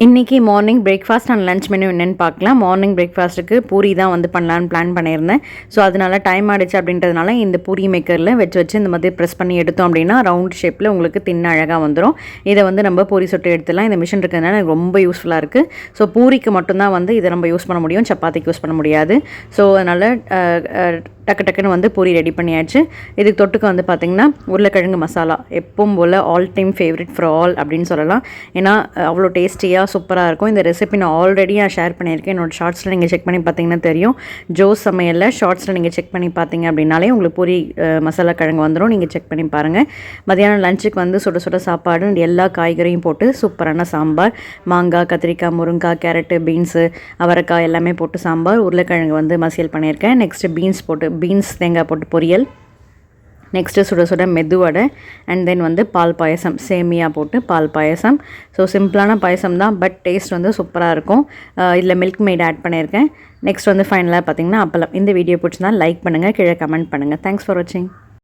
இன்றைக்கி morning breakfast and lunch menu என்னென்னு பார்க்கலாம். மார்னிங் பிரேக்ஃபாஸ்ட்டுக்கு பூரி தான் வந்து பண்ணலான்னு பிளான் பண்ணியிருந்தேன். ஸோ அதனால் டைம் ஆகிடுச்சு அப்படின்றதுனால இந்த பூரி மேக்கரில் வச்சு இந்த மாதிரி ப்ரெஸ் பண்ணி எடுத்தோம் அப்படின்னா ரவுண்ட் ஷேப்பில் உங்களுக்கு தின்ன அழகாக வந்துடும். இதை வந்து நம்ம பூரி சொட்டு எடுத்துடலாம். இந்த மிஷின் இருக்கிறதுனால எனக்கு ரொம்ப யூஸ்ஃபுல்லாக இருக்குது. ஸோ பூரிக்கு மட்டும்தான் வந்து இதை நம்ம யூஸ் பண்ண முடியும், சப்பாத்திக்கு யூஸ் பண்ண முடியாது. ஸோ அதனால் டக்குன்னு வந்து பூரி ரெடி பண்ணியாச்சு. இதுக்கு தொட்டுக்க வந்து பார்த்திங்கன்னா உருளைக்கிழங்கு மசாலா எப்பவும் போல் all time favourite for all அப்படின்னு சொல்லலாம். ஏன்னா அவ்வளோ டேஸ்டியாக சூப்பராக இருக்கும். இந்த ரெசிபி நான் ஆல்ரெடி ஷேர் பண்ணியிருக்கேன். என்னோடய ஷார்ட்ஸில் நீங்கள் செக் பண்ணி பார்த்தீங்கன்னா தெரியும். ஜோஸ் சமையலில் ஷார்ட்ஸில் நீங்கள் செக் பண்ணி பார்த்தீங்க அப்படின்னாலே உங்களுக்கு பூரி மசாலா கிழங்கு வந்துடும். நீங்கள் செக் பண்ணி பாருங்கள். மதியானம் லஞ்சுக்கு வந்து சுட சுட சாப்பாடு எல்லா காய்கறியும் போட்டு சூப்பரான சாம்பார், மாங்காய், கத்திரிக்காய், முருங்காய், கேரட்டு, பீன்ஸு, அவரைக்காய் எல்லாமே போட்டு சாம்பார், உருளைக்கிழங்கு வந்து மசியல் பண்ணியிருக்கேன். நெக்ஸ்ட்டு பீன்ஸ் தேங்காய் போட்டு பொரியல், நெக்ஸ்ட்டு சுட சுட மெதுவடை, அண்ட் தென் வந்து பால் பாயசம், சேமியா போட்டு பால் பாயசம். ஸோ சிம்பிளான பாயசம் தான், பட் டேஸ்ட் வந்து சூப்பராக இருக்கும். இதில் மில்க் மேட் ஆட் பண்ணியிருக்கேன். நெக்ஸ்ட் வந்து ஃபைனலாக பார்த்திங்கன்னா அப்பளம். இந்த வீடியோ பிடிச்சிருந்தா லைக் பண்ணுங்கள், கீழே கமெண்ட் பண்ணுங்கள். தேங்க்ஸ் ஃபார் வாட்சிங்.